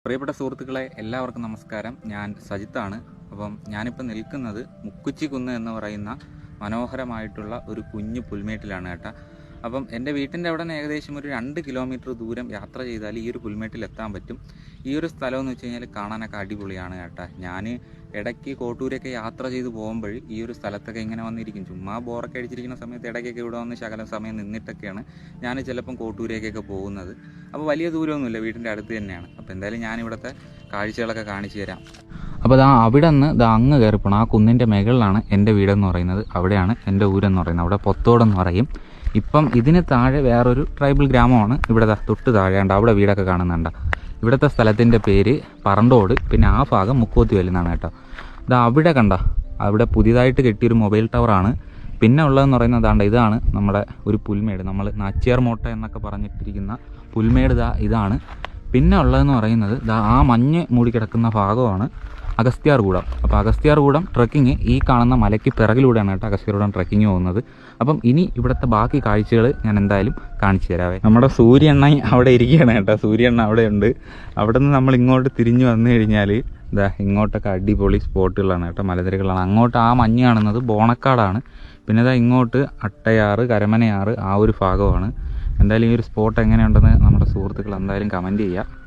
പ്രിയപ്പെട്ട സുഹൃത്തുക്കളെ, എല്ലാവർക്കും നമസ്കാരം. ഞാൻ സജിത്താണ്. അപ്പം ഞാനിപ്പോൾ നിൽക്കുന്നത് മുക്കുച്ചിക്കുന്ന് എന്ന് പറയുന്ന മനോഹരമായിട്ടുള്ള ഒരു കുഞ്ഞു പുൽമേട്ടിലാണ് കേട്ടോ. അപ്പം എൻ്റെ വീട്ടിൻ്റെ അവിടെ നിന്ന് ഏകദേശം ഒരു 2 കിലോമീറ്റർ ദൂരം യാത്ര ചെയ്താൽ ഈ ഒരു പുൽമേട്ടിൽ എത്താൻ പറ്റും. ഈ ഒരു സ്ഥലം എന്ന് വെച്ച് കഴിഞ്ഞാൽ കാണാനൊക്കെ അടിപൊളിയാണ് കേട്ടോ. ഞാൻ ഇടയ്ക്ക് കോട്ടൂരൊക്കെ യാത്ര ചെയ്ത് പോകുമ്പോൾ ഈ ഒരു സ്ഥലത്തൊക്കെ ഇങ്ങനെ വന്നിരിക്കും. ചുമ്മാ ബോറൊക്കെ അടിച്ചിരിക്കുന്ന സമയത്ത് ഇടയ്ക്കൊക്കെ ഇവിടെ വന്ന് ശകലം സമയം നിന്നിട്ടൊക്കെയാണ് ഞാൻ ചിലപ്പം കോട്ടൂരേക്കൊക്കെ പോകുന്നത്. അപ്പോൾ വലിയ ദൂരമൊന്നുമില്ല, വീടിൻ്റെ അടുത്ത് തന്നെയാണ്. അപ്പോൾ എന്തായാലും ഞാൻ ഇവിടുത്തെ കാഴ്ചകളൊക്കെ കാണിച്ചു തരാം. അപ്പോൾ അവിടെ നിന്ന് അങ്ങ് കയറിപ്പോണം. ആ കുന്നിൻ്റെ മുകളിലാണ് എൻ്റെ വീടെന്ന് പറയുന്നത്. അവിടെയാണ് എൻ്റെ ഊരെന്ന് പറയുന്നത്. അവിടെ പൊത്തോടെന്ന് പറയും. ഇപ്പം ഇതിന് താഴെ വേറൊരു ട്രൈബൽ ഗ്രാമമാണ്. ഇവിടെ തൊട്ട് താഴെയുണ്ട്, അവിടെ വീടൊക്കെ കാണുന്നുണ്ട്. ഇവിടുത്തെ സ്ഥലത്തിൻ്റെ പേര് പറണ്ടോട്, പിന്നെ ആ ഭാഗം മുക്കോത്തി എന്നാണ് കേട്ടോ. അവിടെ കണ്ട, അവിടെ പുതിയതായിട്ട് കെട്ടിയൊരു മൊബൈൽ ടവറാണ്. പിന്നെ ഉള്ളതെന്ന് പറയുന്നത് ഇതാണ് നമ്മുടെ ഒരു പുൽമേട്. നമ്മൾ നാച്ചിയാർ മോട്ട എന്നൊക്കെ പറഞ്ഞിട്ടിരിക്കുന്ന പുൽമേട് ഇതാണ്. പിന്നെ ഉള്ളതെന്ന് പറയുന്നത് ആ മഞ്ഞ് മൂടിക്കിടക്കുന്ന ഭാഗമാണ് അഗസ്ത്യാർകൂടം. അപ്പോൾ അഗസ്ത്യാർകൂടം ട്രക്കിങ് ഈ കാണുന്ന മലയ്ക്ക് പിറകിലൂടെയാണ് കേട്ടോ അഗസ്ത്യാർകൂടം ട്രക്കിങ് പോകുന്നത്. അപ്പം ഇനി ഇവിടുത്തെ ബാക്കി കാഴ്ചകൾ ഞാൻ എന്തായാലും കാണിച്ചു തരാവേ. നമ്മുടെ സൂര്യണ്ണ അവിടെ ഇരിക്കുകയാണ് കേട്ടോ. സൂര്യണ്ണ അവിടെ ഉണ്ട്. അവിടെ നിന്ന് നമ്മൾ ഇങ്ങോട്ട് തിരിഞ്ഞു വന്നു കഴിഞ്ഞാൽ ഇങ്ങോട്ടൊക്കെ അടിപൊളി സ്പോട്ടുകളാണ് കേട്ടോ, മലനിരകളാണ്. അങ്ങോട്ട് ആ മഞ്ഞ് കാണുന്നത് ബോണക്കാടാണ്. പിന്നെ ഇങ്ങോട്ട് അട്ടയാറ്, കരമനയാറ്, ആ ഒരു ഭാഗമാണ്. എന്തായാലും ഈ ഒരു സ്പോട്ട് എങ്ങനെയുണ്ടെന്ന് നമ്മുടെ സുഹൃത്തുക്കൾ എന്തായാലും കമൻറ്റ് ചെയ്യുക.